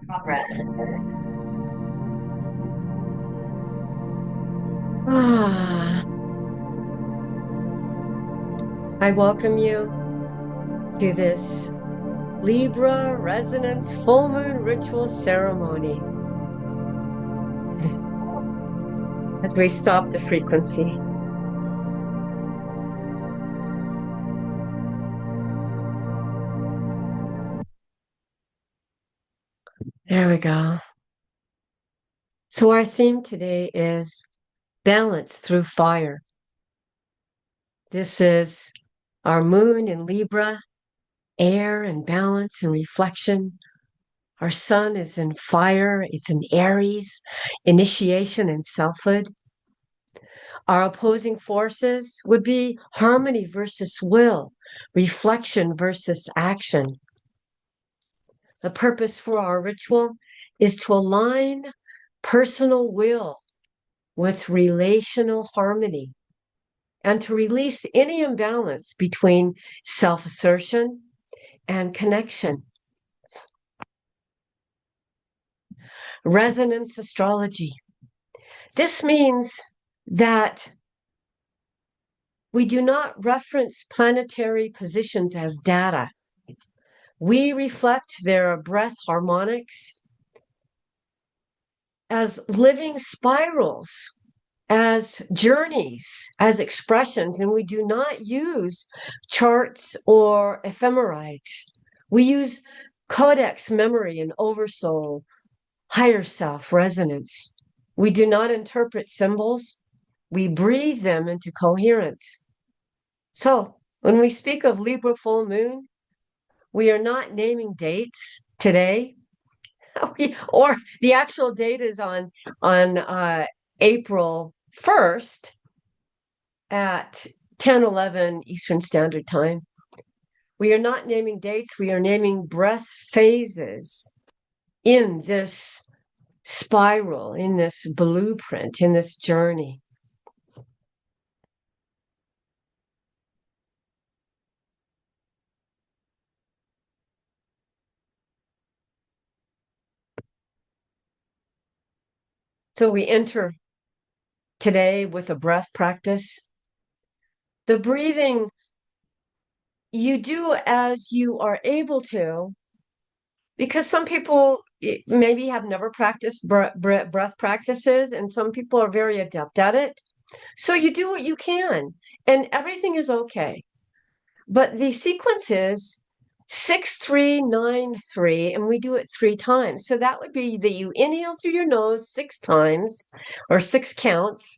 Progress. Ah, I welcome you to this Libra Resonance Full Moon Ritual Ceremony as we stop the frequency. There we go. So, our theme today is balance through fire. This is our moon in Libra, air and balance and reflection. Our sun is in fire, it's in Aries, initiation and selfhood. Our opposing forces would be harmony versus will, reflection versus action. The purpose for our ritual is to align personal will with relational harmony and to release any imbalance between self assertion and connection. Resonance astrology. This means that we do not reference planetary positions as data. We reflect their breath harmonics as living spirals, as journeys, as expressions, and we do not use charts or ephemerides. We use codex memory and oversoul, higher self resonance. We do not interpret symbols, we breathe them into coherence. So, when we speak of Libra full moon, we are not naming dates today. Or the actual date is on April 1st at 10:11 Eastern Standard Time. We are not naming dates, we are naming breath phases in this spiral, in this blueprint, in this journey. So we enter today with a breath practice. The breathing, you do as you are able to, because some people maybe have never practiced breath practices, and some people are very adept at it. So you do what you can, and everything is okay. But the sequence is 6-3-9-3, and we do it 3 times. So that would be that you inhale through your nose 6 times or 6 counts,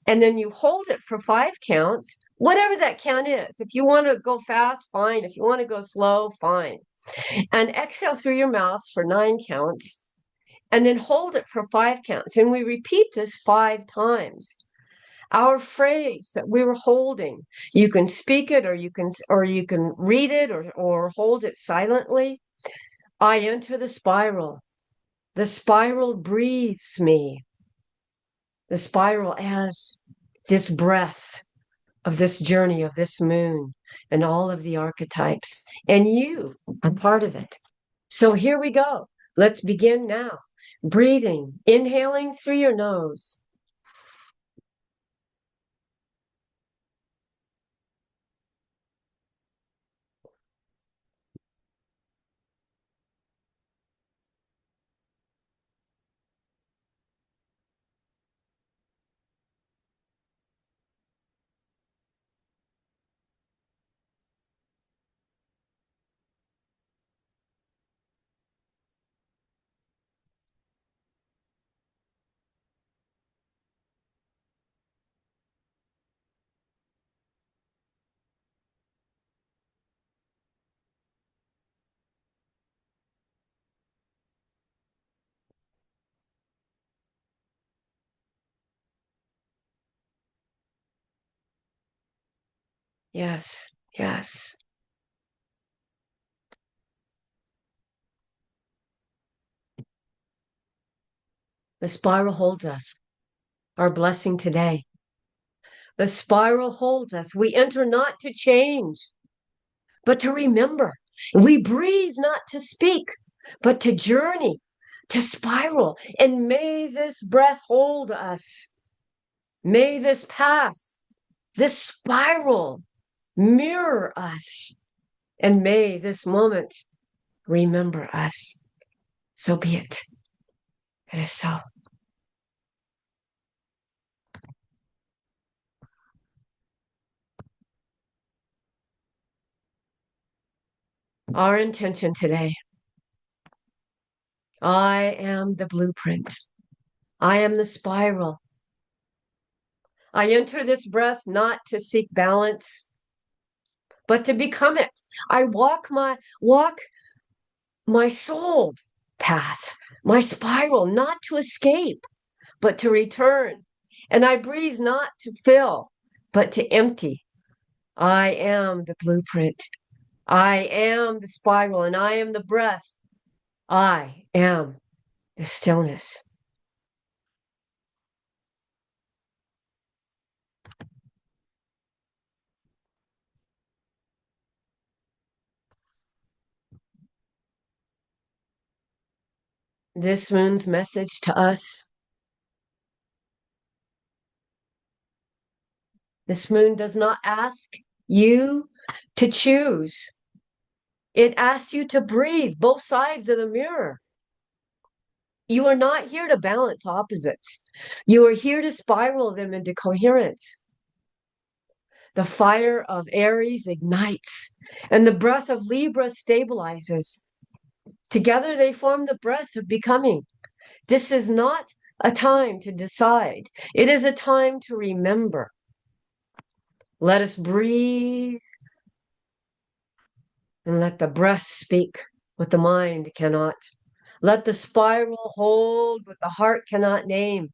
and then you hold it for 5 counts, whatever that count is. If you want to go fast, fine. If you want to go slow, fine. And exhale through your mouth for 9 counts, and then hold it for 5 counts. And we repeat this 5 times. Our phrase that we were holding, you can speak it, or you can read it, or hold it silently. I enter the spiral. The spiral breathes me. The spiral as this breath of this journey of this moon and all of the archetypes. And you are part of it. So here we go. Let's begin now. Breathing, inhaling through your nose. Yes, yes. The spiral holds us, our blessing today. The spiral holds us. We enter not to change, but to remember. We breathe not to speak, but to journey. to spiral. And may this breath hold us. May this path, this spiral, mirror us. And may this moment remember us. So be it. It is so. Our intention today. I am the blueprint. I am the spiral. I enter this breath not to seek balance, but to become it. I walk my soul path, my spiral, not to escape, but to return. And I breathe not to fill, but to empty. I am the blueprint. I am the spiral, and I am the breath. I am the stillness. This moon's message to us. This moon does not ask you to choose. It asks you to breathe both sides of the mirror. You are not here to balance opposites. You are here to spiral them into coherence. The fire of Aries ignites, and the breath of Libra stabilizes. Together they form the breath of becoming. This is not a time to decide. It is a time to remember. Let us breathe and let the breath speak what the mind cannot. Let the spiral hold what the heart cannot name.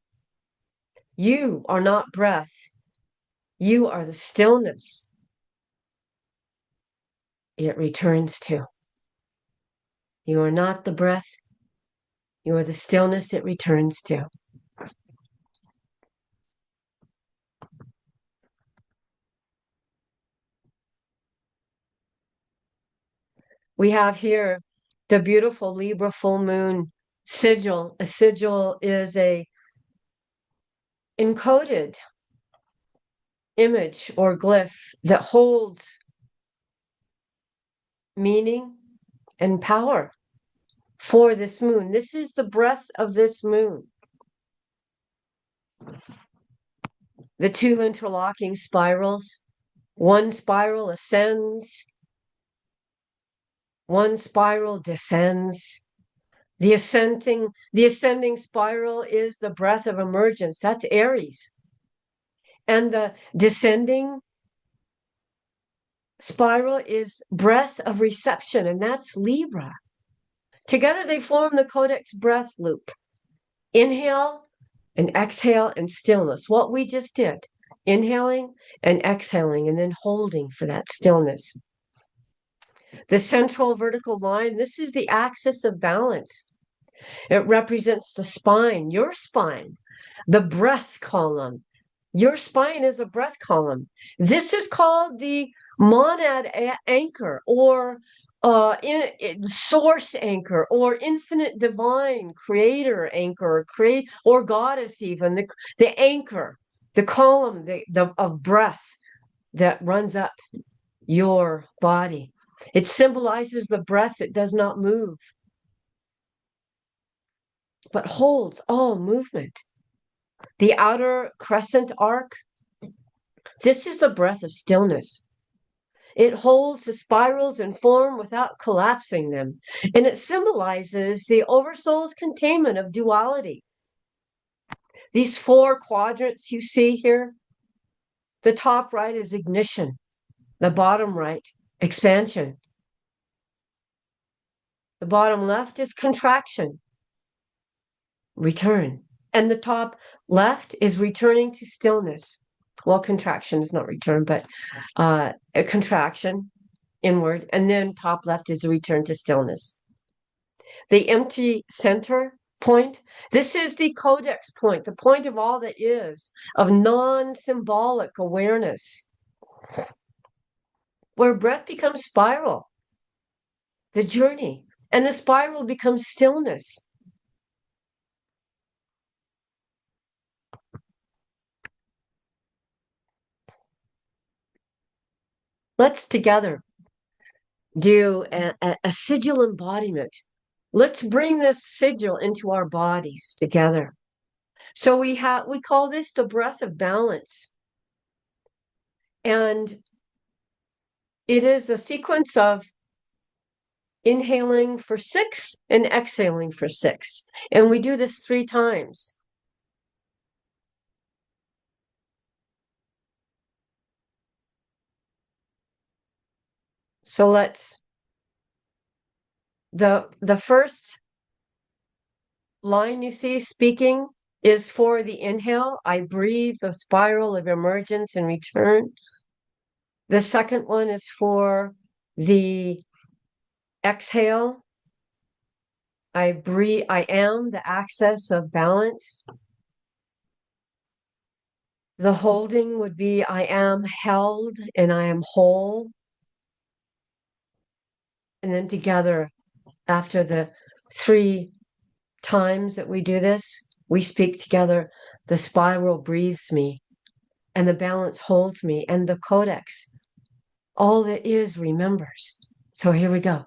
You are not breath. You are the stillness it returns to. You are not the breath. You are the stillness it returns to. We have here the beautiful Libra full moon sigil. A sigil is a encoded image or glyph that holds meaning and power for this moon. This is the breath of this moon. The two interlocking spirals. One spiral ascends, one spiral descends. The ascending spiral is the breath of emergence. That's Aries. And the descending spiral is breath of reception, and that's Libra. Together they form the codex breath loop. Inhale and exhale and stillness. What we just did. Inhaling and exhaling and then holding for that stillness. The central vertical line, this is the axis of balance. It represents the spine, your spine, the breath column. Your spine is a breath column. This is called the monad anchor or source anchor or infinite divine creator anchor or goddess even, the anchor, the column of breath that runs up your body. It symbolizes the breath that does not move, but holds all movement. The outer crescent arc, this is the breath of stillness. It holds the spirals in form without collapsing them, and it symbolizes the oversoul's containment of duality. These four quadrants you see here, the top right is ignition, the bottom right, expansion. The bottom left is contraction, return. And the top left is returning to stillness. Well, contraction is not return, but a contraction inward. And then top left is a return to stillness. The empty center point, this is the codex point, the point of all that is, of non-symbolic awareness, where breath becomes spiral, the journey, and the spiral becomes stillness. Let's together do a sigil embodiment. Let's bring this sigil into our bodies together. So we call this the breath of balance. And it is a sequence of inhaling for 6 and exhaling for 6. And we do this 3 times. So the first line you see speaking is for the inhale. I breathe the spiral of emergence and return. The second one is for the exhale. I breathe, I am the access of balance. The holding would be I am held and I am whole. And then together, after the 3 times that we do this, we speak together, the spiral breathes me and the balance holds me and the codex, all that is remembers. So here we go.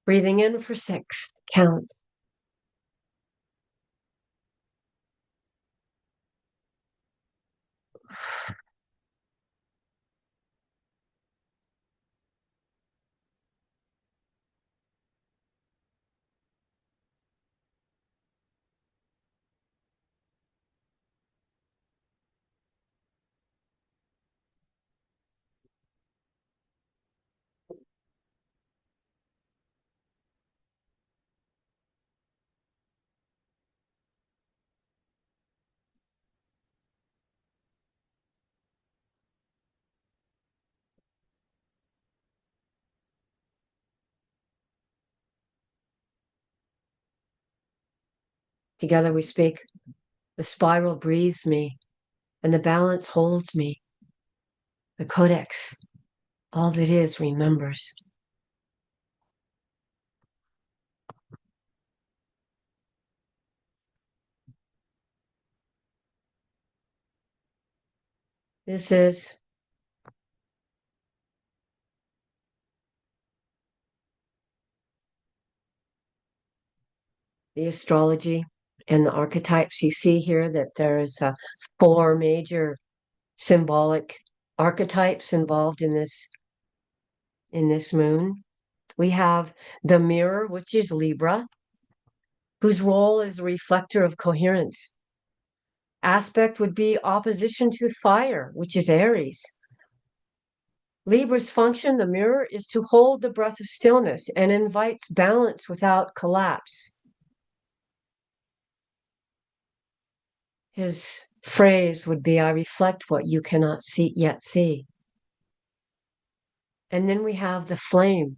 Breathing in for 6, count. Together we speak, the spiral breathes me and the balance holds me. The codex, all that is remembers. This is the astrology and the archetypes. You see here that there's 4 major symbolic archetypes involved in this moon. We have the mirror, which is Libra, whose role is a reflector of coherence. Aspect would be opposition to fire, which is Aries. Libra's function, the mirror, is to hold the breath of stillness and invites balance without collapse. His phrase would be, I reflect what you cannot yet see. And then we have the flame,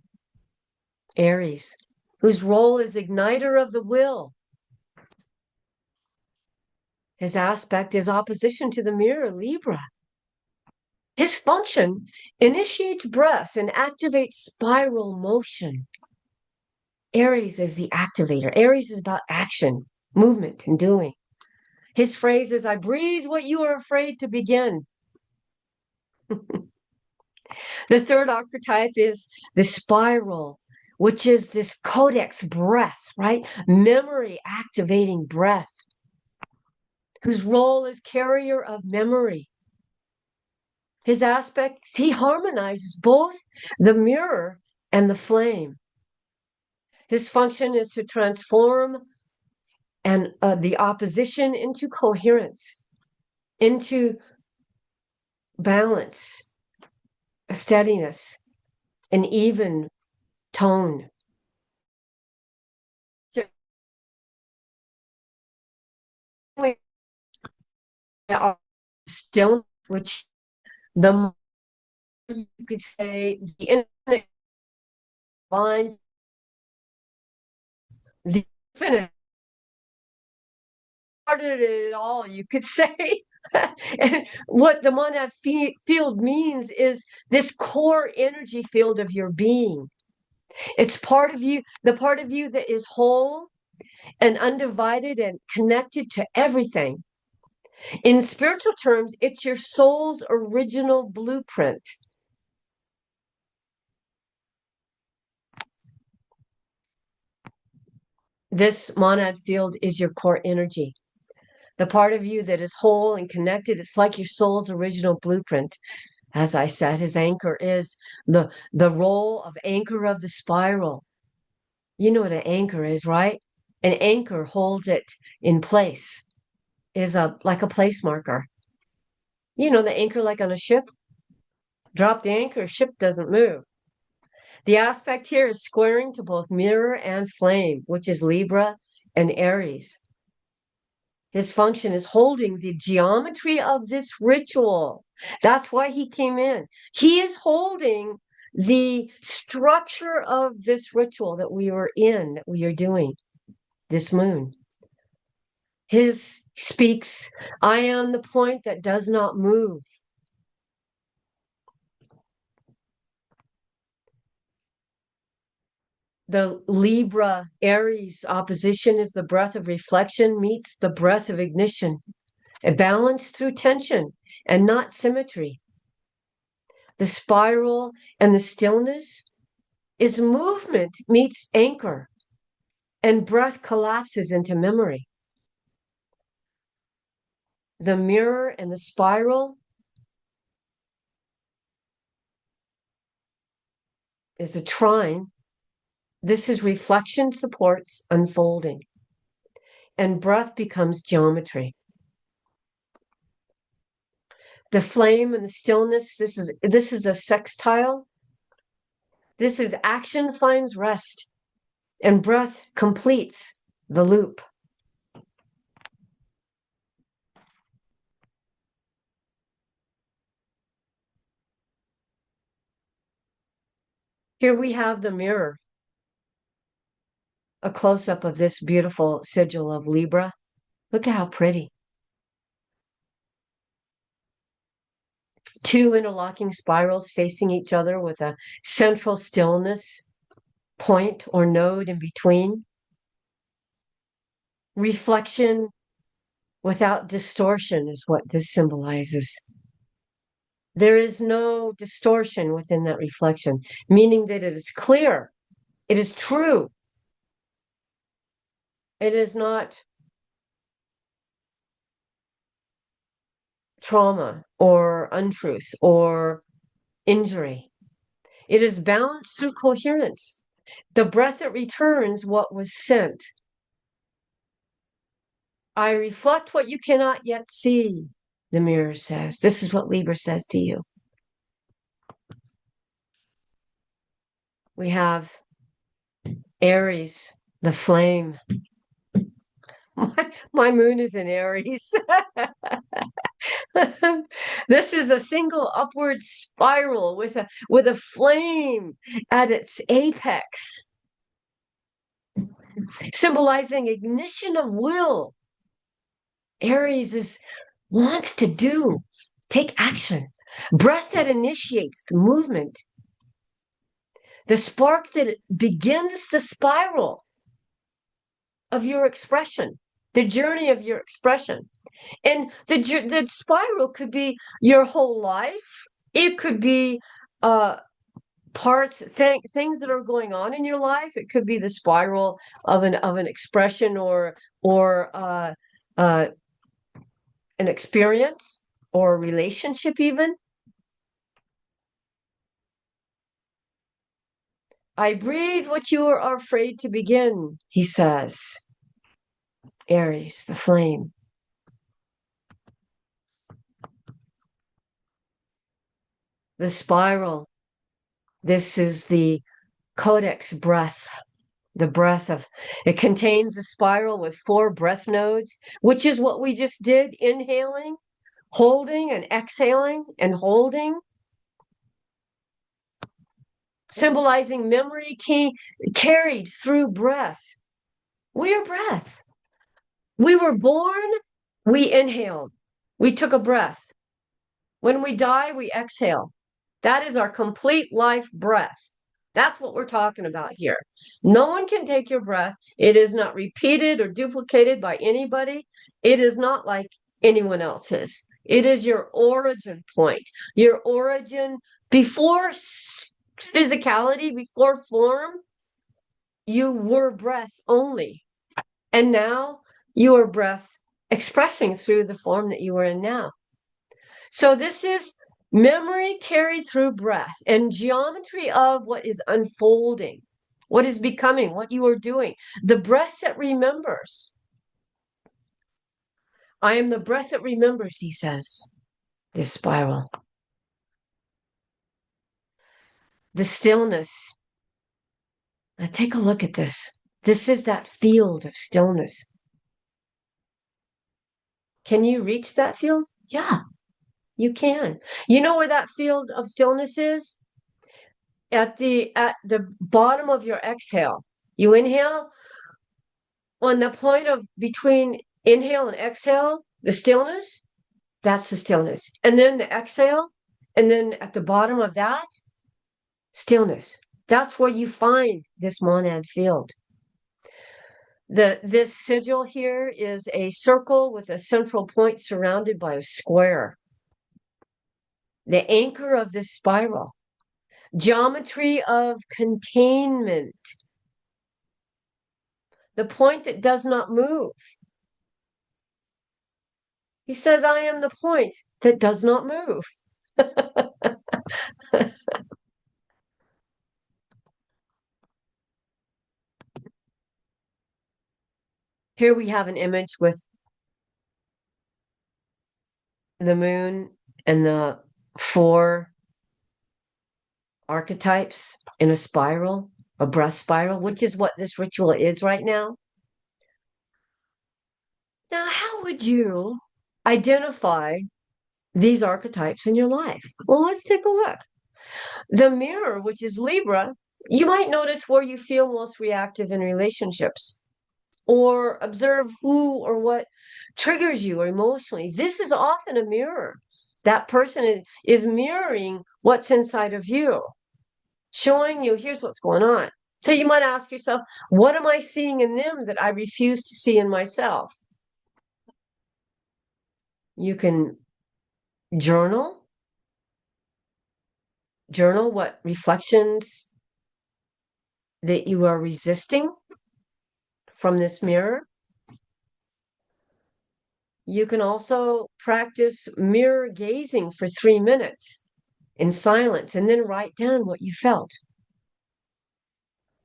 Aries, whose role is igniter of the will. His aspect is opposition to the mirror, Libra. His function initiates breath and activates spiral motion. Aries is the activator. Aries is about action, movement, and doing. His phrase is, I breathe what you are afraid to begin. The third archetype is the spiral, which is this codex breath, right? Memory activating breath, whose role is carrier of memory. His aspects, he harmonizes both the mirror and the flame. His function is to transform and the opposition into coherence, into balance, a steadiness, an even tone. Still, which the more you could say the infinite binds the infinite started it all, you could say. And what the monad field means is this core energy field of your being. It's part of you, the part of you that is whole and undivided and connected to everything. In spiritual terms, it's your soul's original blueprint. This monad field is your core energy, the part of you that is whole and connected. It's like your soul's original blueprint. As I said, his anchor is the role of anchor of the spiral. You know what an anchor is, right? An anchor holds it in place, is like a place marker. You know, the anchor like on a ship. Drop the anchor, ship doesn't move. The aspect here is squaring to both mirror and flame, which is Libra and Aries. His function is holding the geometry of this ritual. That's why he came in. He is holding the structure of this ritual that we are in, that we are doing this moon. His speaks, I am the point that does not move. The Libra Aries opposition is the breath of reflection meets the breath of ignition, a balance through tension and not symmetry. The spiral and the stillness is movement meets anchor, and breath collapses into memory. The mirror and the spiral is a trine. This is reflection supports unfolding, and breath becomes geometry. The flame and the stillness, this is a sextile. This is action finds rest, and breath completes the loop. Here we have the mirror, a close-up of this beautiful sigil of Libra. Look at how pretty. Two interlocking spirals facing each other with a central stillness point or node in between. Reflection without distortion is what this symbolizes. There is no distortion within that reflection, meaning that it is clear, it is true. It is not trauma or untruth or injury. It is balanced through coherence. The breath that returns what was sent. I reflect what you cannot yet see, the mirror says. This is what Libra says to you. We have Aries, the flame. My moon is in Aries. This is a single upward spiral with a flame at its apex, symbolizing ignition of will. Aries wants to take action. Breath that initiates the movement. The spark that begins the spiral of your expression, the journey of your expression. And the spiral could be your whole life. It could be things that are going on in your life. It could be the spiral of an expression or an experience or a relationship even. I breathe what you are afraid to begin, he says. Aries, the flame. The spiral. This is the codex breath. The breath of it contains a spiral with 4 breath nodes, which is what we just did, inhaling, holding, and exhaling, and holding. Symbolizing memory carried through breath. We are breath. We were born, we inhaled. We took a breath. When we die, we exhale. That is our complete life breath. That's what we're talking about here. No one can take your breath. It is not repeated or duplicated by anybody. It is not like anyone else's. It is your origin point, your origin before physicality, before form. You were breath only. And now you are breath expressing through the form that you are in now. So this is memory carried through breath and geometry of what is unfolding, what is becoming, what you are doing. The breath that remembers. I am the breath that remembers, he says, this spiral. The stillness. Now take a look at this. This is that field of stillness. Can you reach that field? Yeah, you can. You know where that field of stillness is? At the bottom of your exhale. You inhale, on the point of between inhale and exhale, the stillness, that's the stillness. And then the exhale, and then at the bottom of that, stillness. That's where you find this monad field. This sigil here is a circle with a central point surrounded by a square. The anchor of this spiral. Geometry of containment. The point that does not move. He says, I am the point that does not move. Here we have an image with the moon and the 4 archetypes in a spiral, a breath spiral, which is what this ritual is right now. Now, how would you identify these archetypes in your life? Well, let's take a look. The mirror, which is Libra, you might notice where you feel most reactive in relationships, or observe who or what triggers you emotionally. This is often a mirror. That person is mirroring what's inside of you, showing you, here's what's going on. So you might ask yourself, what am I seeing in them that I refuse to see in myself? You can journal what reflections that you are resisting from this mirror. You can also practice mirror gazing for 3 minutes in silence and then write down what you felt.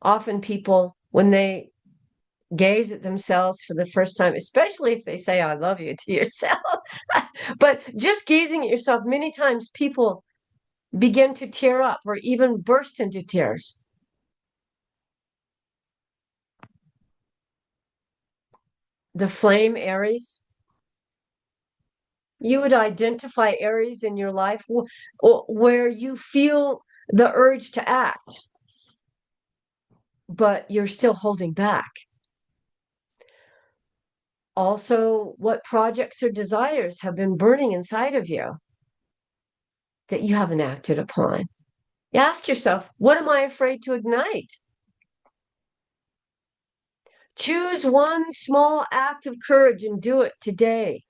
Often people, when they gaze at themselves for the first time, especially if they say, I love you to yourself, but just gazing at yourself, many times people begin to tear up or even burst into tears. The flame Aries, you would identify areas in your life where you feel the urge to act, but you're still holding back. Also, what projects or desires have been burning inside of you that you haven't acted upon? You ask yourself, what am I afraid to ignite? Choose one small act of courage and do it today.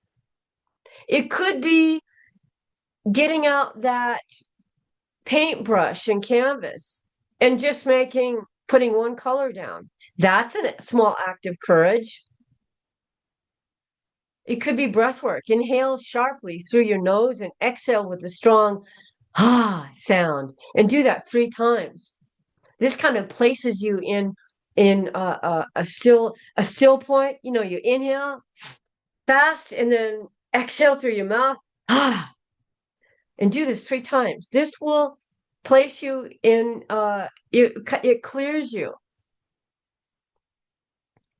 It could be getting out that paintbrush and canvas and just putting one color down. That's a small act of courage. It could be breath work. Inhale sharply through your nose and exhale with a strong sound, and do that 3 times. This kind of places you in a still point. You know, you inhale fast and then exhale through your mouth and do this 3 times. This will place you in it clears you.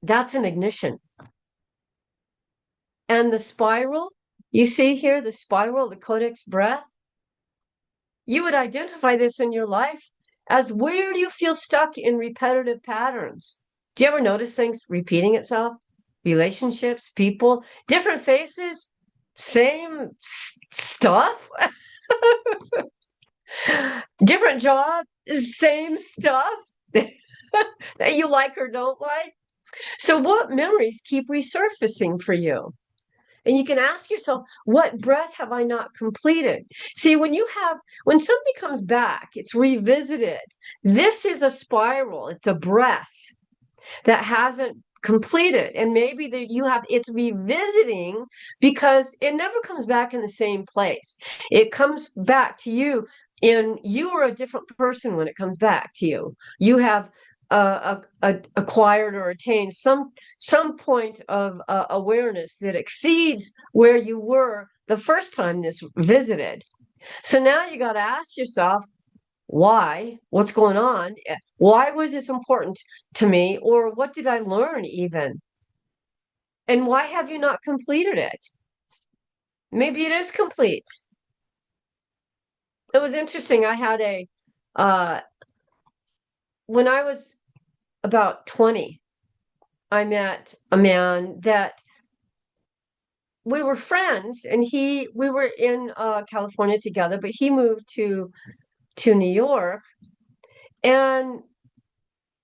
That's an ignition. And the spiral, you see here, the spiral, the codex breath, you would identify this in your life as where do you feel stuck in repetitive patterns? Do you ever notice things repeating itself? Relationships, people, different faces, same stuff? Different job, same stuff that you like or don't like. So what memories keep resurfacing for you? And you can ask yourself, what breath have I not completed? See, when something comes back, it's revisited. This is a spiral. It's a breath that hasn't complete it. And maybe that it's revisiting because it never comes back in the same place. It comes back to you you are a different person when it comes back to you. You have acquired or attained some point of awareness that exceeds where you were the first time this visited. So now you got to ask yourself, why? What's going on? Why was this important to me? Or what did I learn even? And why have you not completed it? Maybe it is complete. It was interesting. I had uh, when I was about 20, I met a man that we were friends, and we were in California together, but he moved to New York, and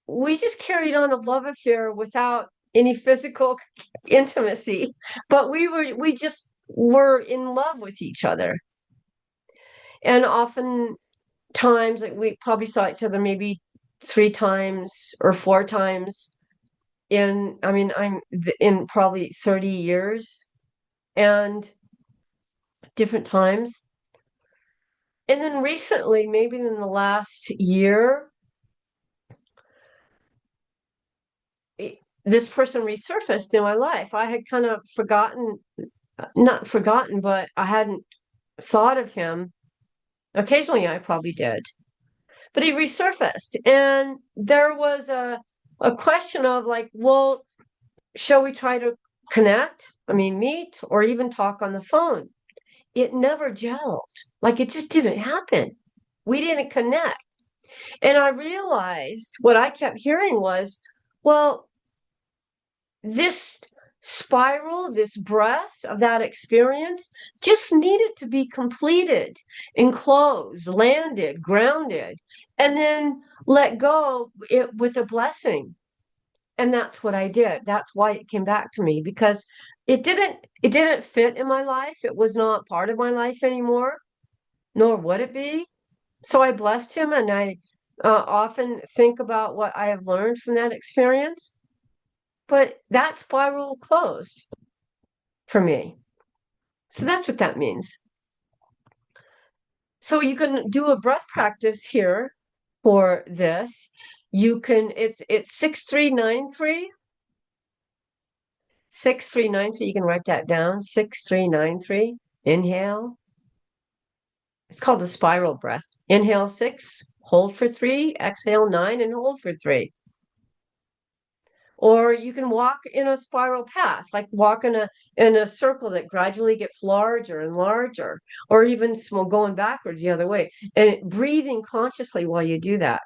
we just carried on a love affair without any physical intimacy, but we just were in love with each other. And often times, like, we probably saw each other maybe 3 times or 4 times I'm in probably 30 years, and different times. And then recently, maybe in the last year, this person resurfaced in my life. I had kind of not forgotten, but I hadn't thought of him. Occasionally I probably did, but he resurfaced, and there was a question of, like, well, shall we try to connect? I mean, meet or even talk on the phone. It never gelled. Like, it just didn't happen. We didn't connect. And I realized what I kept hearing was, well, this spiral, this breath of that experience just needed to be completed, enclosed, landed, grounded, and then let go with a blessing. And that's what I did. That's why it came back to me, because it didn't fit in my life. It was not part of my life anymore, nor would it be. So I blessed him, and I often think about what I have learned from that experience. But that spiral closed for me. So that's what that means. So you can do a breath practice here for this. It's 6393. 6393. You can write that down. 6393. Inhale. It's called the spiral breath. Inhale 6, hold for 3, exhale 9, and hold for 3. Or you can walk in a spiral path, like walk in a circle that gradually gets larger and larger, or even small, going backwards the other way, and breathing consciously while you do that.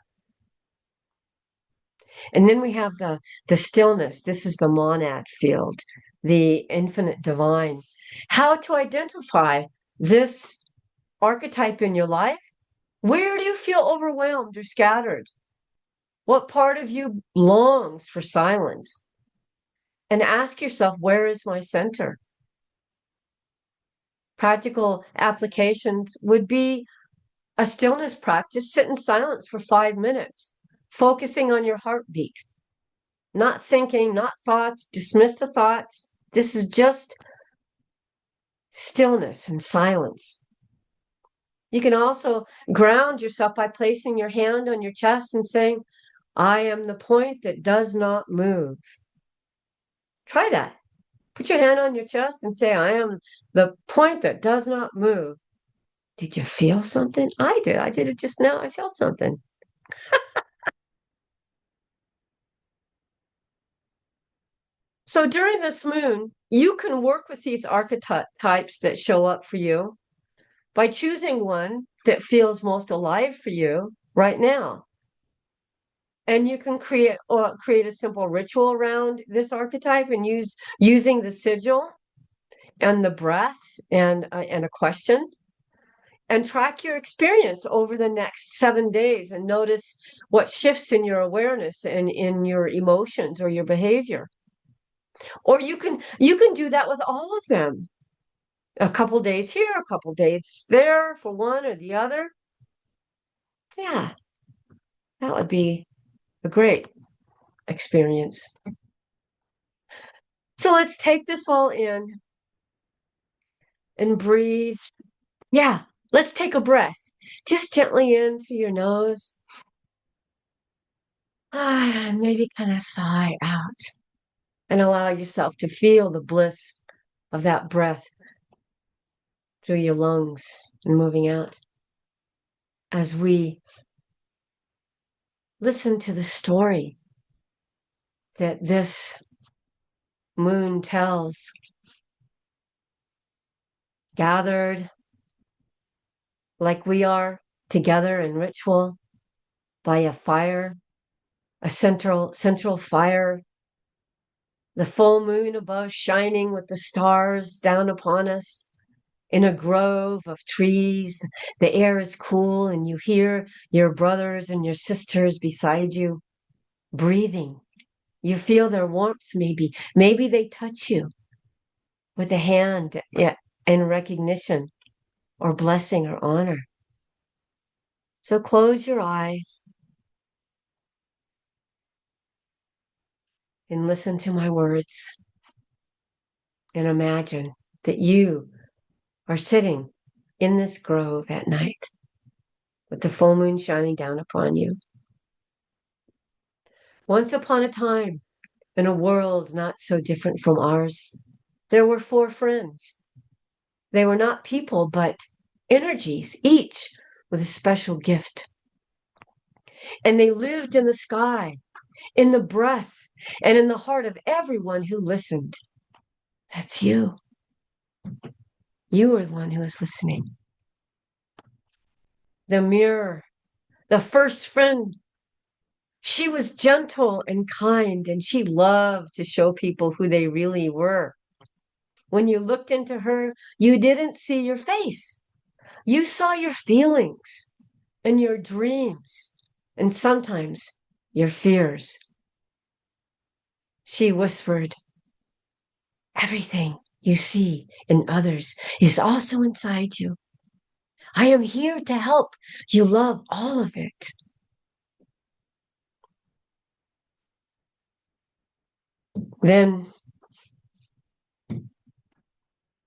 And then we have the stillness. This is the monad field, the infinite divine. How to identify this archetype in your life? Where do you feel overwhelmed or scattered? What part of you longs for silence? And ask yourself, where is my center? Practical applications would be a stillness practice. Sit in silence for 5 minutes, focusing on your heartbeat, not thinking, not thoughts. Dismiss the thoughts. This is just stillness and silence. You can also ground yourself by placing your hand on your chest and saying, I am the point that does not move. Try that. Put your hand on your chest and say, I am the point that does not move. Did you feel something? I did. I did it just now. I felt something. So during this moon, you can work with these archetypes that show up for you by choosing one that feels most alive for you right now. And you can create a simple ritual around this archetype, and using the sigil and the breath and a question, and track your experience over the next 7 days and notice what shifts in your awareness and in your emotions or your behavior. Or you can do that with all of them. A couple days here, a couple days there for one or the other. Yeah, that would be a great experience. So let's take this all in and breathe. Yeah, let's take a breath. Just gently in through your nose. And maybe kind of sigh out and allow yourself to feel the bliss of that breath through your lungs and moving out as we listen to the story that this moon tells. Gathered like we are together in ritual by a fire, a central fire, the full moon above shining with the stars down upon us in a grove of trees. The air is cool and you hear your brothers and your sisters beside you breathing. You feel their warmth, maybe. Maybe they touch you with a hand, yeah, in recognition or blessing or honor. So close your eyes and listen to my words and imagine that you are sitting in this grove at night with the full moon shining down upon you. Once upon a time, in a world not so different from ours, there were 4 friends. They were not people, but energies, each with a special gift. And they lived in the sky, in the breath, and in the heart of everyone who listened. That's you. You are the one who is listening. The mirror, the first friend. She was gentle and kind, and she loved to show people who they really were. When you looked into her, you didn't see your face. You saw your feelings and your dreams, and sometimes your fears. She whispered, everything you see in others is also inside you. I am here to help you love all of it. Then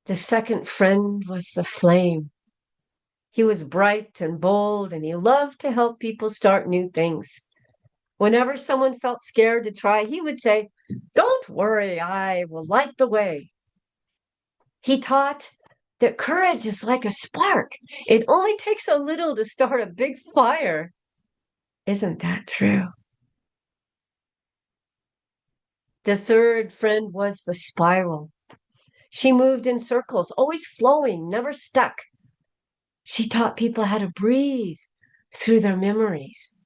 the second friend was the flame. He was bright and bold, and he loved to help people start new things. Whenever someone felt scared to try, he would say, don't worry, I will light the way. He taught that courage is like a spark. It only takes a little to start a big fire. Isn't that true? The third friend was the spiral. She moved in circles, always flowing, never stuck. She taught people how to breathe through their memories,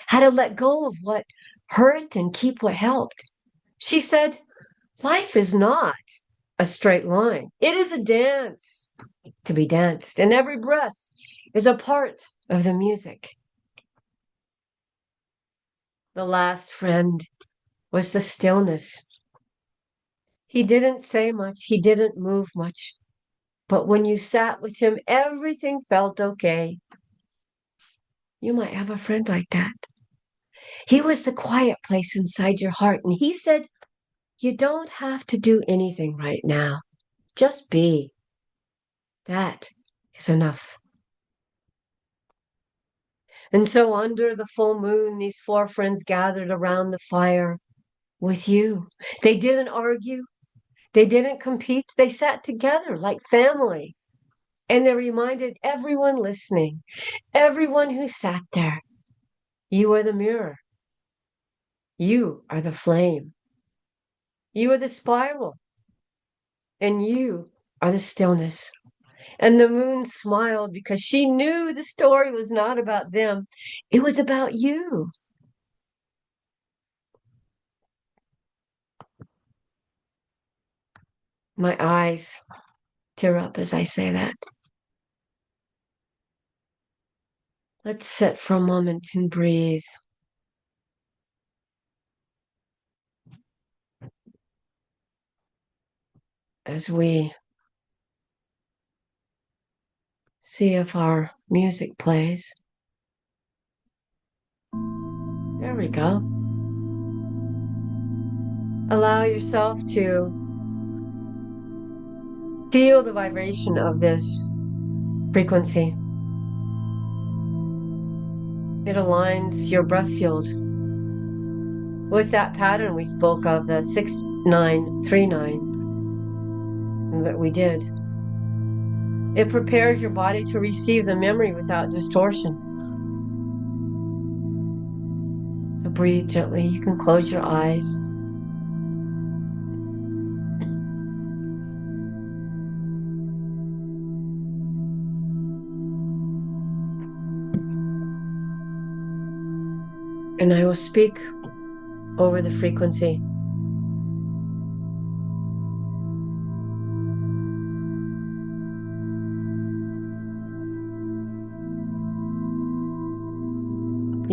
how to let go of what hurt and keep what helped. She said, life is not a straight line. It is a dance to be danced, and every breath is a part of the music. The last friend was the stillness. He didn't say much, he didn't move much, but when you sat with him, everything felt okay. You might have a friend like that. He was the quiet place inside your heart, and he said, you don't have to do anything right now. Just be. That is enough. And so, under the full moon, these 4 friends gathered around the fire with you. They didn't argue, they didn't compete, they sat together like family. And they reminded everyone listening, everyone who sat there, you are the mirror, you are the flame, you are the spiral, and you are the stillness. And the moon smiled because she knew the story was not about them, it was about you. My eyes tear up as I say that. Let's sit for a moment and breathe. As we see if our music plays. There we go. Allow yourself to Feel the vibration of this frequency. It aligns your breath field with that pattern we spoke of, the 6-9-3-9 that we did. It prepares your body to receive the memory without distortion. So breathe gently. You can close your eyes. And I will speak over the frequency.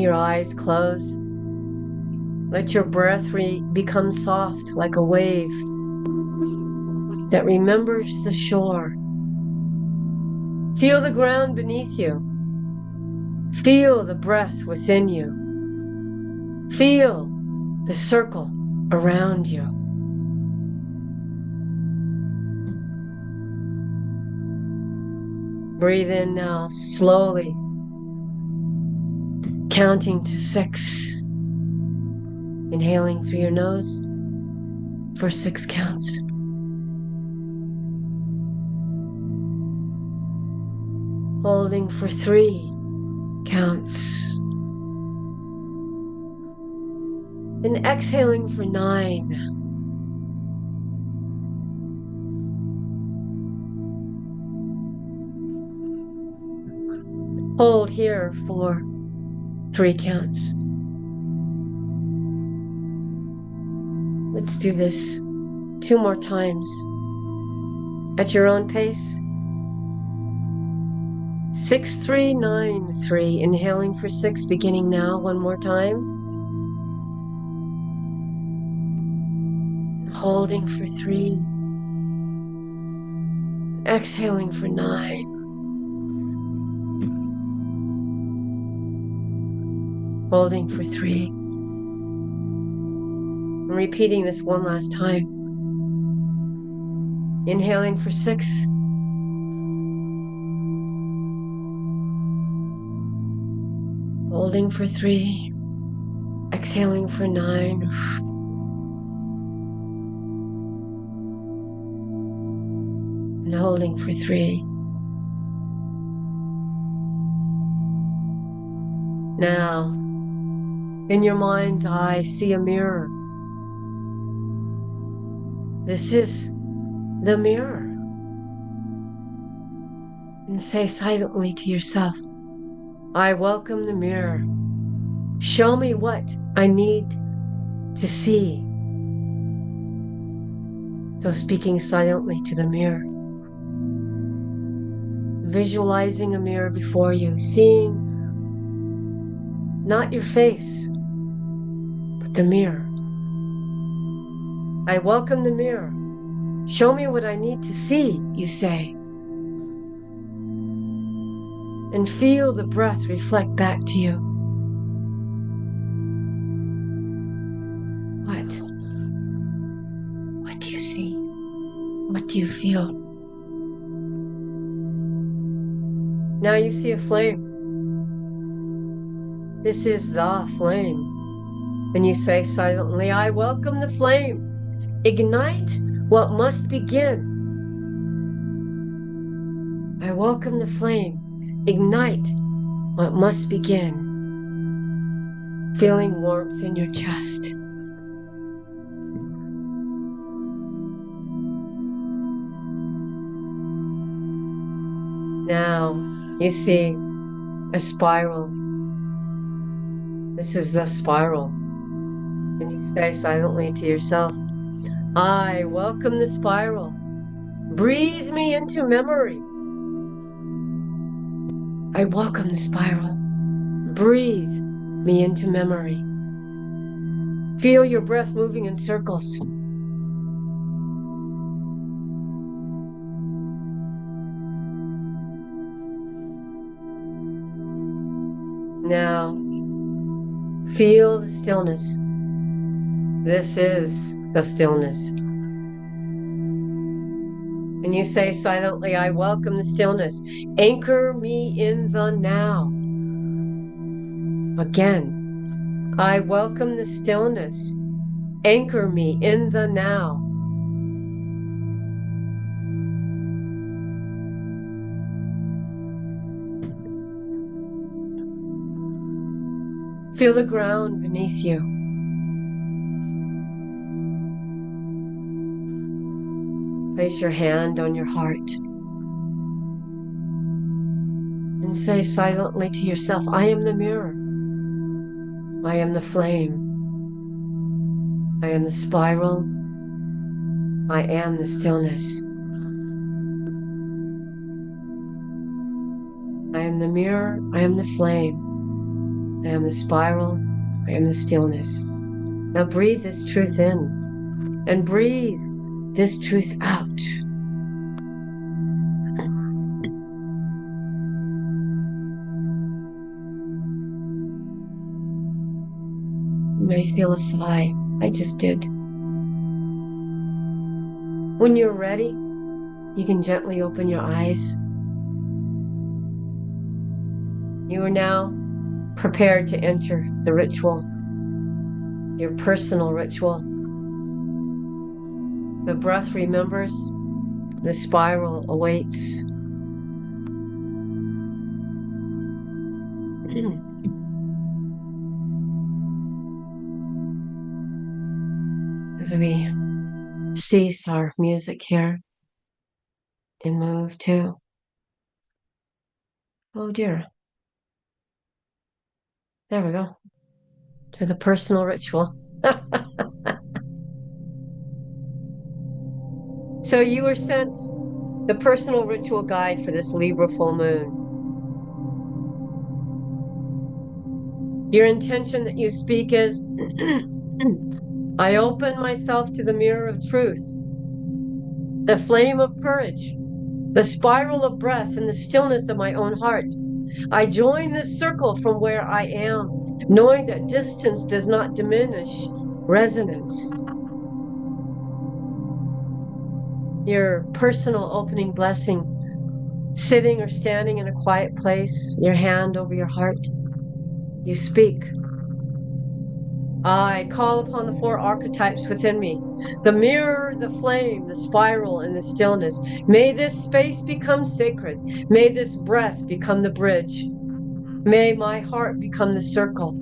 Your eyes close. Let your breath become soft like a wave that remembers the shore. Feel the ground beneath you. Feel the breath within you. Feel the circle around you. Breathe in now, slowly, counting to 6. Inhaling through your nose for 6 counts. Holding for 3 counts. And exhaling for 9. Hold here for 3 counts. Let's do this 2 more times at your own pace. 6-3-9-3. Inhaling for 6, beginning now. 1 more time. Holding for 3. Exhaling for 9. Holding for 3. And repeating this 1 last time. Inhaling for 6. Holding for 3. Exhaling for 9. And holding for 3. Now, in your mind's eye, see a mirror. This is the mirror. And say silently to yourself, I welcome the mirror. Show me what I need to see. So speaking silently to the mirror. Visualizing a mirror before you, seeing not your face, but the mirror. I welcome the mirror. Show me what I need to see, you say. And feel the breath reflect back to you. What do you see? What do you feel? Now you see a flame. This is the flame. And you say silently, I welcome the flame. Ignite what must begin. I welcome the flame. Ignite what must begin. Feeling warmth in your chest. Now you see a spiral. This is the spiral. And you say silently to yourself, I welcome the spiral. Breathe me into memory. I welcome the spiral. Breathe me into memory. Feel your breath moving in circles. Now, feel the stillness. This is the stillness. And you say silently, I welcome the stillness. Anchor me in the now. Again, I welcome the stillness. Anchor me in the now. Feel the ground beneath you. Place your hand on your heart and say silently to yourself, I am the mirror. I am the flame. I am the spiral. I am the stillness. I am the mirror. I am the flame. I am the spiral. I am the stillness. Now breathe this truth in and breathe this truth out. You may feel a sigh. I just did. When you're ready, you can gently open your eyes. You are now prepared to enter the ritual, your personal ritual. The breath remembers, the spiral awaits. As we cease our music here and move to, oh dear, there we go, to the personal ritual. So you were sent the personal ritual guide for this Libra full moon. Your intention that you speak is, I open myself to the mirror of truth, the flame of courage, the spiral of breath, and the stillness of my own heart. I join this circle from where I am, knowing that distance does not diminish resonance. Your personal opening blessing, sitting or standing in a quiet place, your hand over your heart, you speak. I call upon the four archetypes within me, the mirror, the flame, the spiral, and the stillness. May this space become sacred. May this breath become the bridge. May my heart become the circle.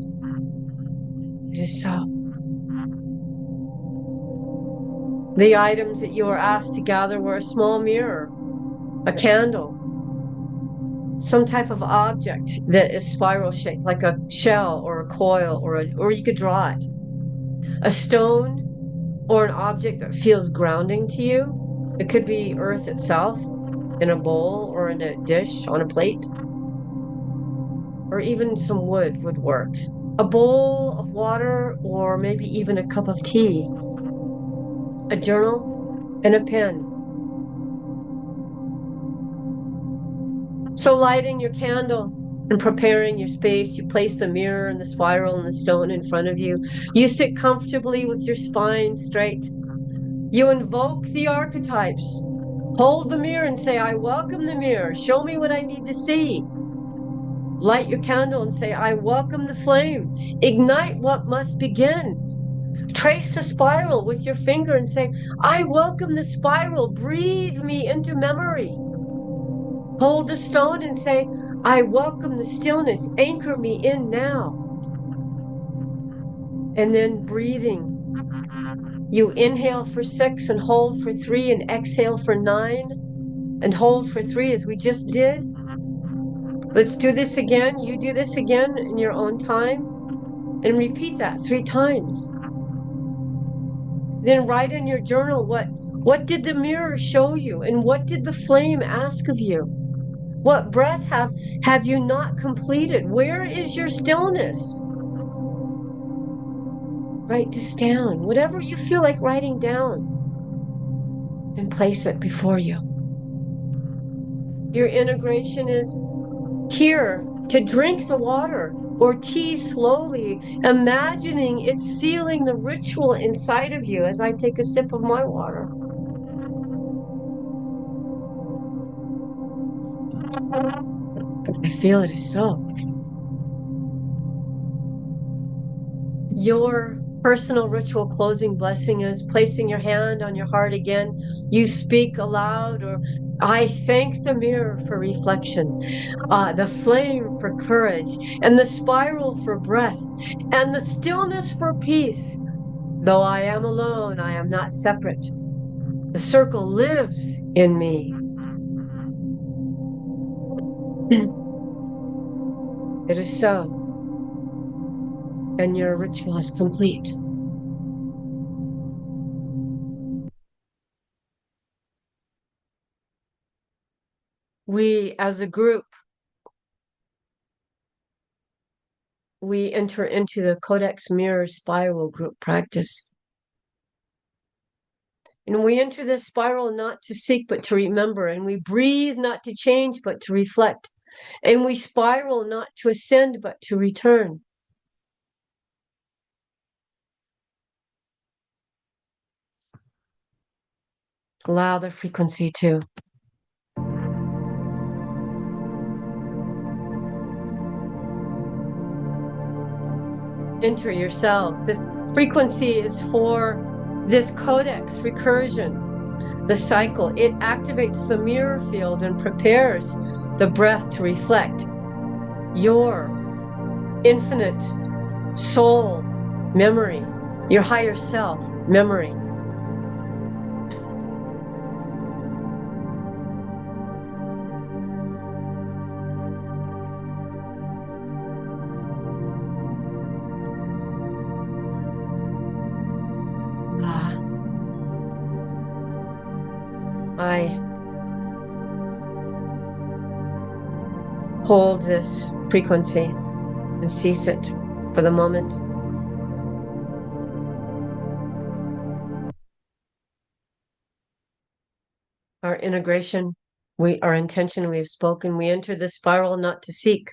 It is so. The items that you were asked to gather were a small mirror, a candle, some type of object that is spiral shaped, like a shell or a coil, or you could draw it. A stone or an object that feels grounding to you. It could be earth itself in a bowl or in a dish on a plate, or even some wood would work. A bowl of water, or maybe even a cup of tea, a journal, and a pen. So lighting your candle and preparing your space, you place the mirror and the spiral and the stone in front of you. You sit comfortably with your spine straight. You invoke the archetypes. Hold the mirror and say, I welcome the mirror. Show me what I need to see. Light your candle and say, I welcome the flame. Ignite what must begin. Trace the spiral with your finger and say, I welcome the spiral. Breathe me into memory. Hold the stone and say, I welcome the stillness. Anchor me in now. And then breathing. You inhale for 6 and hold for 3 and exhale for 9 and hold for 3 as we just did. Let's do this again. You do this again in your own time and repeat that 3 times. Then write in your journal what did the mirror show you and what did the flame ask of you? What breath have you not completed? Where is your stillness? Write this down. Whatever you feel like writing down, and place it before you. Your integration is here to drink the water or tea slowly, imagining it's sealing the ritual inside of you as I take a sip of my water. I feel it is so. Your personal ritual closing blessing is placing your hand on your heart again. You speak aloud, or I thank the mirror for reflection, the flame for courage, and the spiral for breath, and the stillness for peace. Though I am alone, I am not separate. The circle lives in me. It is so, and your ritual is complete. We, as a group, we enter into the Codex Mirror Spiral group practice. And we enter this spiral not to seek, but to remember. And we breathe not to change, but to reflect. And we spiral not to ascend, but to return. Allow the frequency to enter yourselves. This frequency is for this codex recursion, the cycle. It activates the mirror field and prepares the breath to reflect your infinite soul memory, your higher self memory. I hold this frequency and cease it for the moment. Our integration, our intention, we have spoken. We enter the spiral not to seek,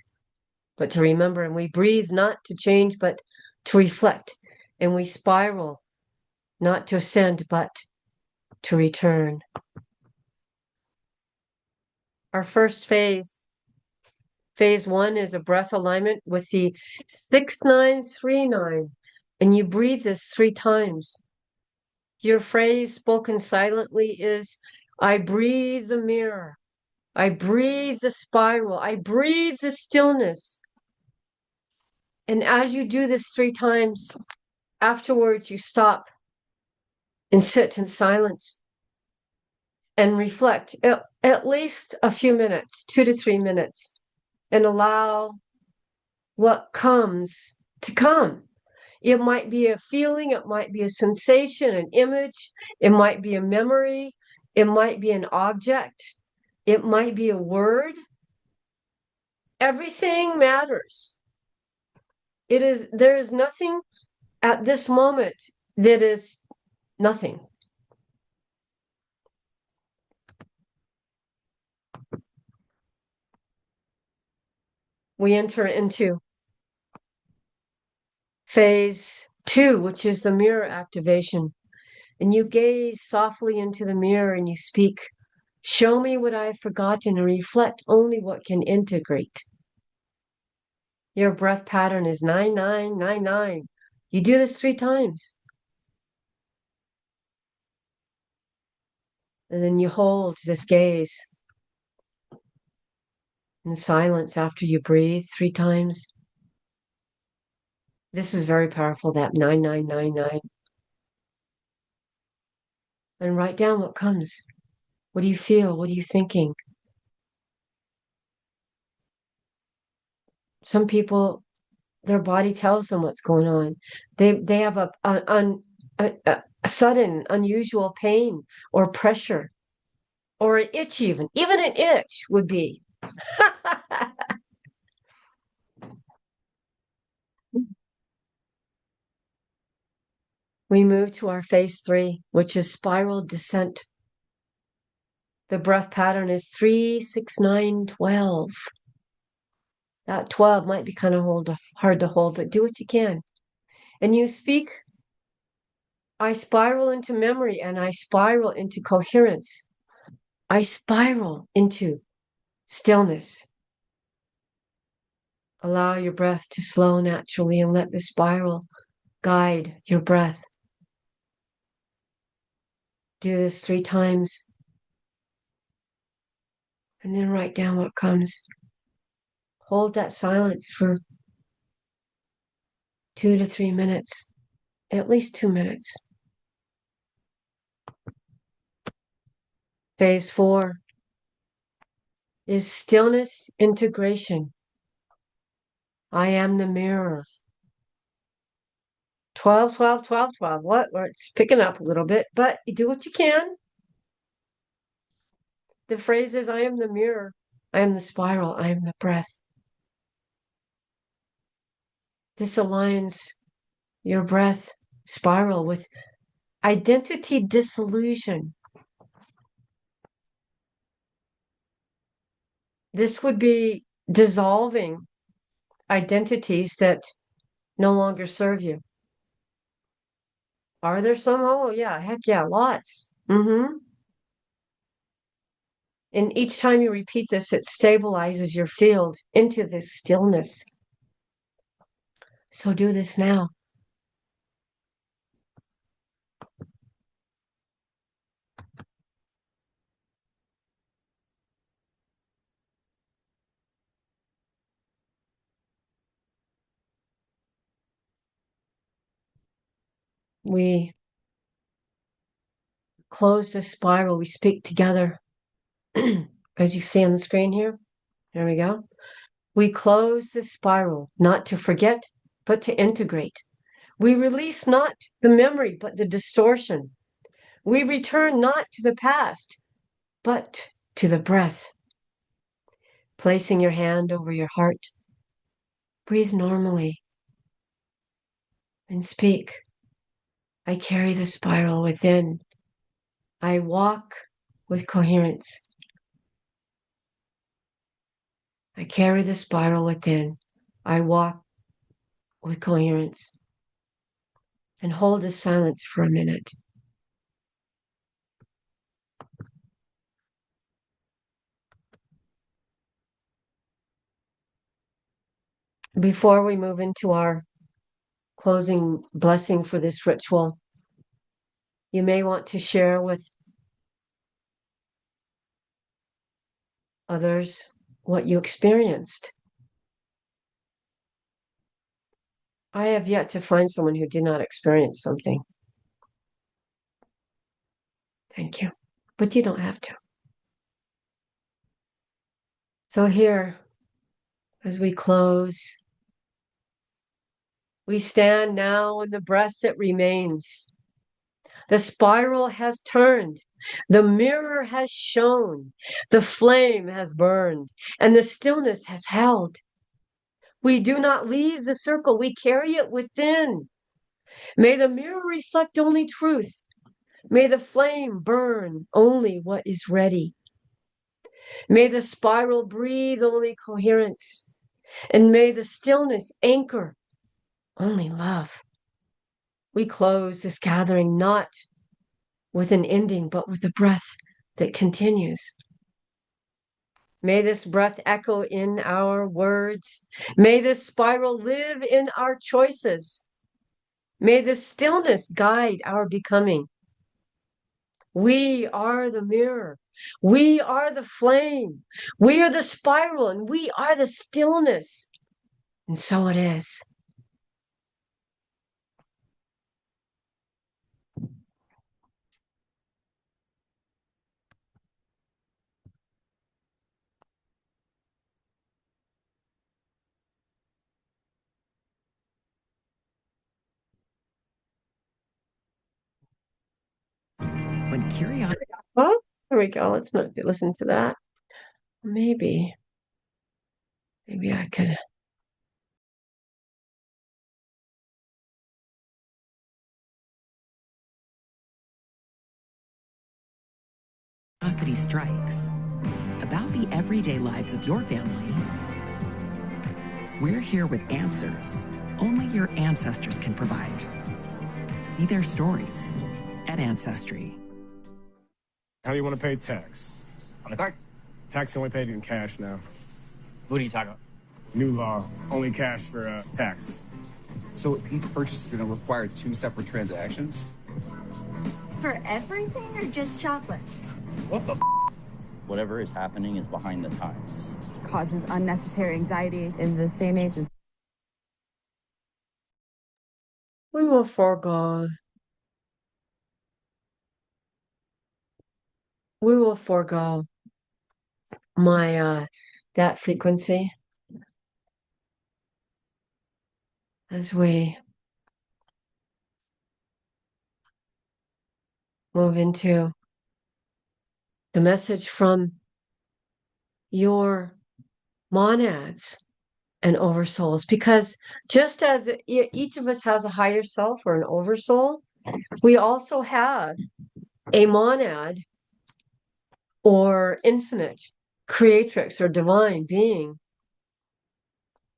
but to remember. And we breathe not to change, but to reflect. And we spiral not to ascend, but to return. Our first phase, phase one, is a breath alignment with the 6939. And you breathe this 3 times. Your phrase spoken silently is, I breathe the mirror. I breathe the spiral. I breathe the stillness. And as you do this 3 times, afterwards you stop and sit in silence and reflect at least a few minutes, 2 to 3 minutes, and allow what comes to come. It might be a feeling, it might be a sensation, an image, it might be a memory, it might be an object, it might be a word. Everything matters. There is nothing at this moment that is nothing. We enter into phase 2, which is the mirror activation. And you gaze softly into the mirror and you speak, show me what I've forgotten and reflect only what can integrate. Your breath pattern is 9999. You do this 3 times. And then you hold this gaze in silence after you breathe 3 times. This is very powerful, that 9999. And write down what comes. What do you feel? What are you thinking? Some people, their body tells them what's going on. They have a sudden, unusual pain or pressure or an itch even. Even an itch would be. We move to our phase 3, which is spiral descent. The breath pattern is 3, 6, 9, 12. That 12 might be kind of hard to hold, but do what you can. And you speak, I spiral into memory and I spiral into coherence. I spiral into Stillness. Allow your breath to slow naturally and let the spiral guide your breath. Do this 3 times. And then write down what comes. Hold that silence for 2 to 3 minutes, at least 2 minutes. Phase 4 is stillness integration. I am the mirror. 12, 12, 12, 12. What? Well, it's picking up a little bit, but you do what you can. The phrase is, I am the mirror. I am the spiral. I am the breath. This aligns your breath spiral with identity dissolution. This would be dissolving identities that no longer serve you. Are there some? Oh, yeah. Heck yeah. Lots. And each time you repeat this, it stabilizes your field into this stillness. So do this now. We close the spiral. We speak together. As you see on the screen here. There we go. We close the spiral, not to forget, but to integrate. We release not the memory, but the distortion. We return not to the past, but to the breath. Placing your hand over your heart. Breathe normally and speak. I carry the spiral within. I walk with coherence. I carry the spiral within. I walk with coherence. And hold the silence for a minute. Before we move into our closing blessing for this ritual, you may want to share with others what you experienced. I have yet to find someone who did not experience something. Thank you. But you don't have to. So here, as we close, we stand now in the breath that remains. The spiral has turned. The mirror has shone. The flame has burned. And the stillness has held. We do not leave the circle. We carry it within. May the mirror reflect only truth. May the flame burn only what is ready. May the spiral breathe only coherence. And may the stillness anchor only love. We close this gathering not with an ending, but with a breath that continues. May this breath echo in our words. May this spiral live in our choices. May the stillness guide our becoming. We are the mirror. We are the flame. We are the spiral, and we are the stillness. And so it is. When curiosity. Well, there we go. Let's not listen to that. Maybe I could. Curiosity strikes about the everyday lives of your family. We're here with answers only your ancestors can provide. See their stories at Ancestry. How do you want to pay tax? On the card. Tax only paid in cash now. What are you talking about? New law, only cash for tax. So each purchase is going to require 2 separate transactions? For everything or just chocolates? What the Whatever is happening is behind the times. Causes unnecessary anxiety. In this day and age, We will forego. We will forego my that frequency as we move into the message from your monads and oversouls, because just as each of us has a higher self or an oversoul, we also have a monad or infinite creatrix or divine being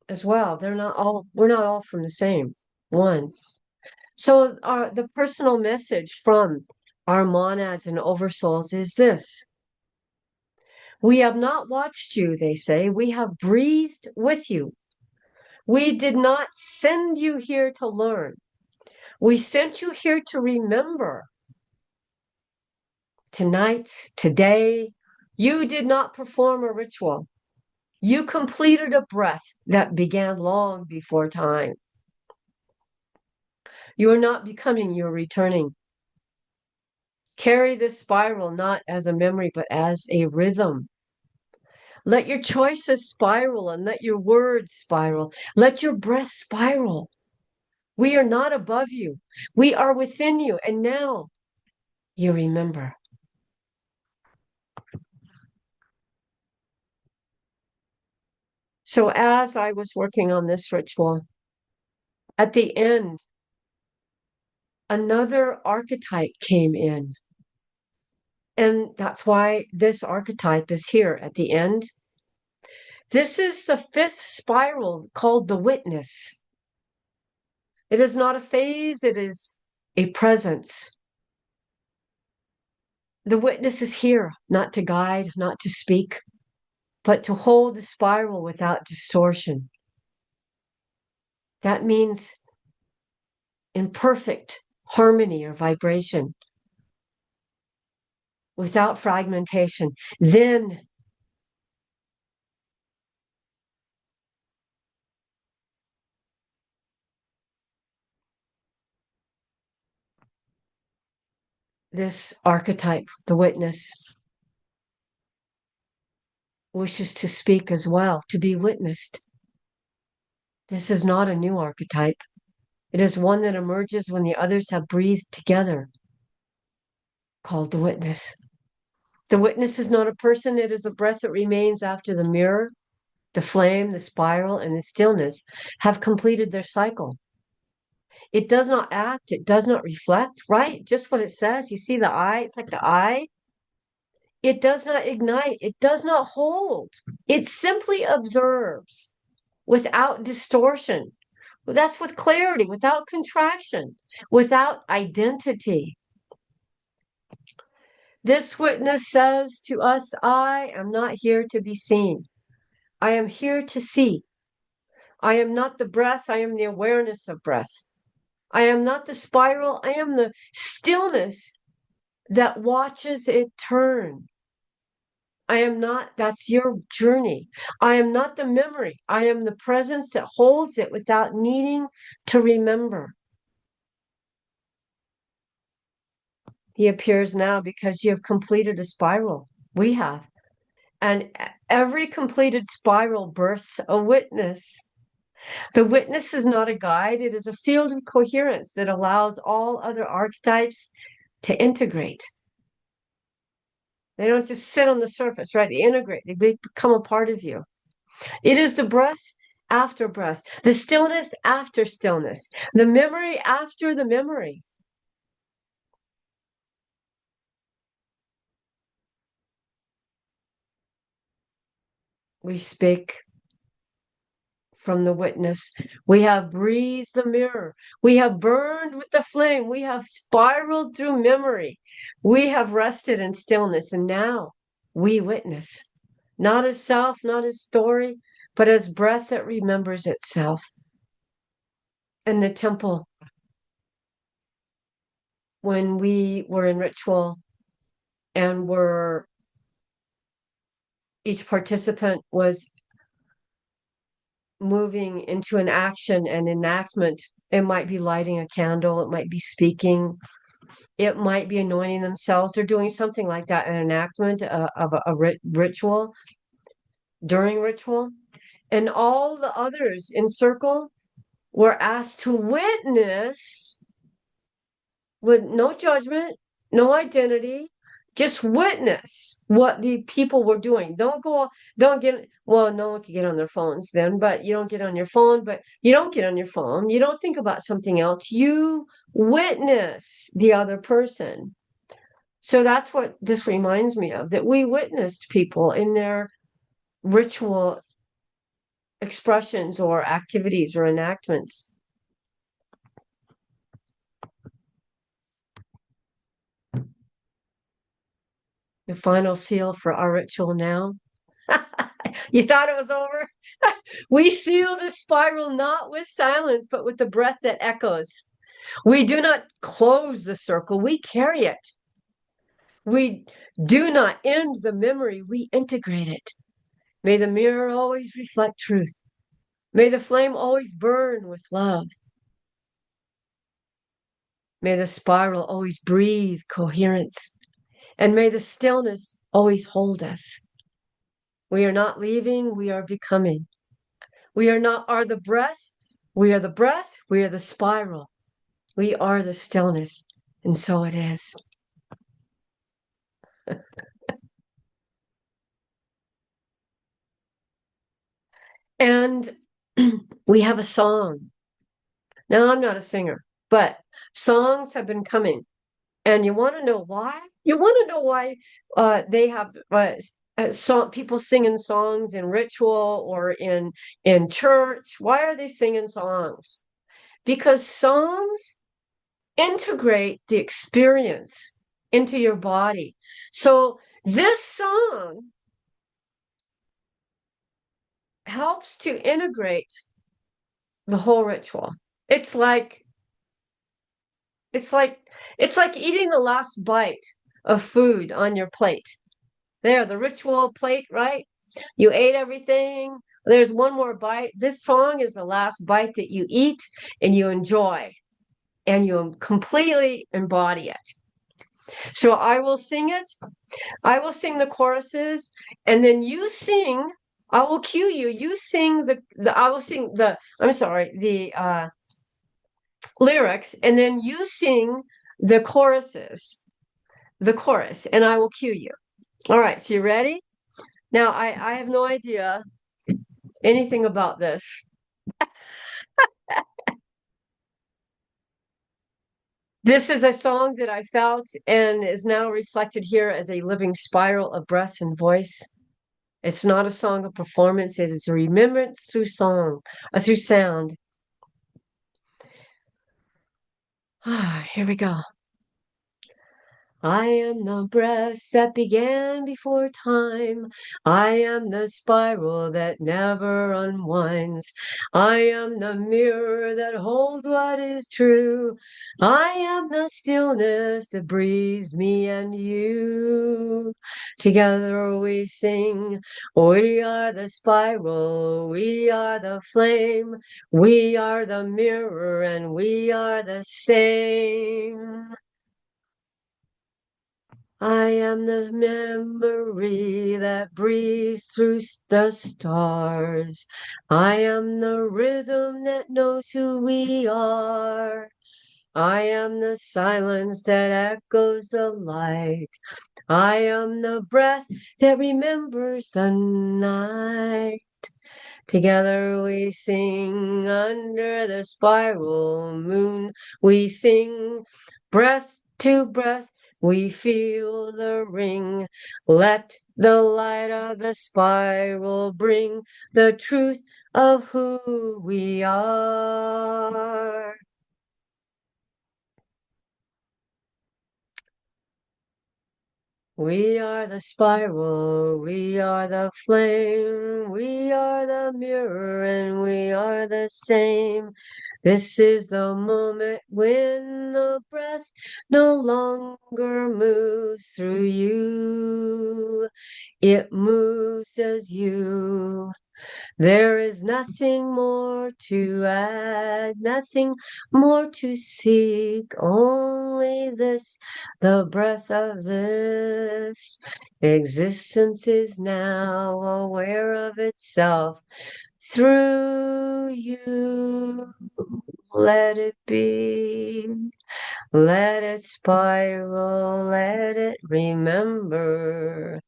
as well. We're not all from the same one. So the personal message from our monads and oversouls is this: we have not watched you, they say, we have breathed with you. We did not send you here to learn. We sent you here to remember. Tonight, today, you did not perform a ritual. You completed a breath that began long before time. You are not becoming, you're returning. Carry this spiral not as a memory, but as a rhythm. Let your choices spiral and let your words spiral. Let your breath spiral. We are not above you. We are within you. And now you remember. So as I was working on this ritual, at the end, another archetype came in. And that's why this archetype is here at the end. This is the 5th spiral called the witness. It is not a phase, it is a presence. The witness is here, not to guide, not to speak, but to hold the spiral without distortion. That means in perfect harmony or vibration, without fragmentation. Then this archetype, the witness, wishes to speak as well, to be witnessed. This is not a new archetype. It is one that emerges when the others have breathed together, called the witness. The witness is not a person, it is the breath that remains after the mirror, the flame, the spiral, and the stillness have completed their cycle. It does not act, it does not reflect, right? Just what it says. You see the eye, it's like the eye. It does not ignite, it does not hold. It simply observes without distortion. That's with clarity, without contraction, without identity. This witness says to us, I am not here to be seen. I am here to see. I am not the breath, I am the awareness of breath. I am not the spiral, I am the stillness that watches it turn. I am not, that's your journey. I am not the memory. I am the presence that holds it without needing to remember. He appears now because you have completed a spiral. We have. And every completed spiral births a witness. The witness is not a guide. It is a field of coherence that allows all other archetypes to integrate. They don't just sit on the surface, right? They integrate. They become a part of you. It is the breath after breath, the stillness after stillness, the memory after the memory. We speak from the witness. We have breathed the mirror. We have burned with the flame. We have spiraled through memory. We have rested in stillness, and now we witness. not as self, not as story, but as breath that remembers itself. In the temple, when we were in ritual and each participant was moving into an action and enactment, it might be lighting a candle, it might be speaking, it might be anointing themselves. They're doing something like that, an enactment of a ritual, during ritual. And all the others in circle were asked to witness with no judgment, no identity, just witness what the people were doing. Don't get, well, no one can get on their phones then, but you don't get on your phone, but you don't get on your phone. You don't think about something else. You witness the other person. So that's what this reminds me of, that we witnessed people in their ritual expressions or activities or enactments. The final seal for our ritual now. You thought it was over? We seal the spiral not with silence, but with the breath that echoes. We do not close the circle, we carry it. We do not end the memory, we integrate it. May the mirror always reflect truth. May the flame always burn with love. May the spiral always breathe coherence. And may the stillness always hold us. We are not leaving, we are becoming. We are the breath, we are the breath, we are the spiral. We are the stillness, and so it is. And we have a song. Now, I'm not a singer, but songs have been coming. And you want to know why? You want to know why they have people singing songs in ritual or in church. Why are they singing songs? Because songs integrate the experience into your body. So this song helps to integrate the whole ritual. It's like eating the last bite of food on your plate. There, the ritual plate, right? You ate everything. There's one more bite. This song is the last bite that you eat and you enjoy and you completely embody it. So I will sing it. I will sing the choruses, and then you sing. I will cue you. You sing I will sing the lyrics, and then you sing the chorus, and I will cue you. All right, so you ready? Now, I have no idea anything about this. This is a song that I felt and is now reflected here as a living spiral of breath and voice. It's not a song of performance. It is a remembrance through song, through sound. Here we go. I am the breath that began before time. I am the spiral that never unwinds. I am the mirror that holds what is true. I am the stillness that breathes me and you. Together we sing. We are the spiral. We are the flame. We are the mirror and we are the same. I am the memory that breathes through the stars. I am the rhythm that knows who we are. I am the silence that echoes the light. I am the breath that remembers the night. Together we sing under the spiral moon. We sing breath to breath. We feel the ring. Let the light of the spiral bring the truth of who we are. We are the spiral, we are the flame, we are the mirror, and we are the same. This is the moment when the breath no longer moves through you. It moves as you. There is nothing more to add, nothing more to seek, only this, the breath of this. Existence is now aware of itself through you. Let it be, let it spiral, let it remember.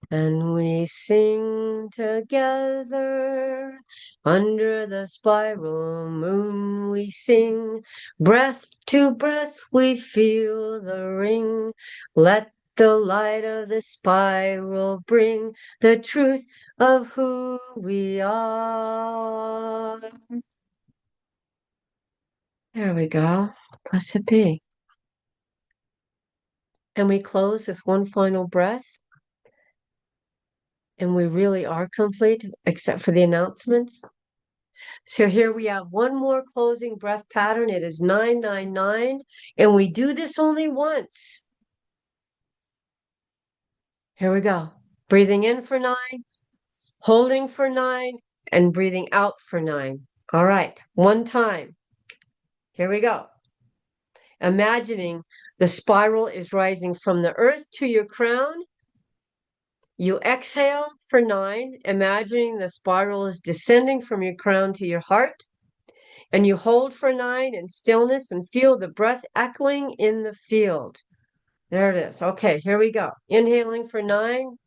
And we sing together under the spiral moon. We sing breath to breath. We feel the ring. Let the light of the spiral bring the truth of who we are. There we go. Blessed be. And we close with one final breath. And we really are complete, except for the announcements. So here we have one more closing breath pattern. It is 999, and we do this only once. Here we go. Breathing in for 9, holding for 9, and breathing out for 9. All right, one time. Here we go. Imagining the spiral is rising from the earth to your crown. You exhale for 9, imagining the spiral is descending from your crown to your heart. And you hold for 9 in stillness and feel the breath echoing in the field. There it is. Okay, here we go. Inhaling for 9.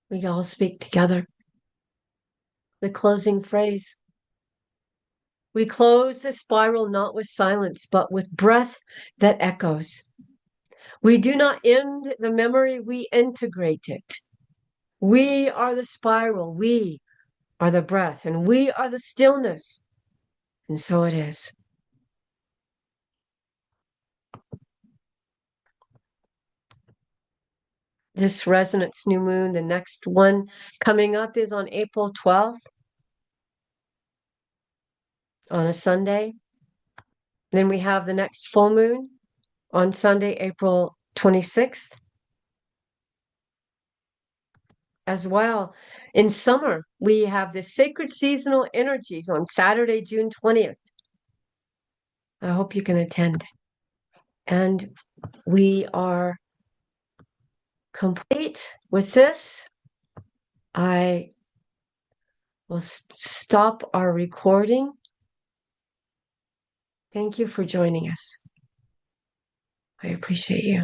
We all speak together. The closing phrase. We close the spiral not with silence, but with breath that echoes. We do not end the memory, we integrate it. We are the spiral, we are the breath, and we are the stillness. And so it is. This resonance new moon, the next one coming up is on April 12th on a Sunday. Then we have the next full moon on Sunday, April 26th. As well, in summer, we have the sacred seasonal energies on Saturday, June 20th. I hope you can attend. And we are complete with this. I will stop our recording. Thank you for joining us. I appreciate you.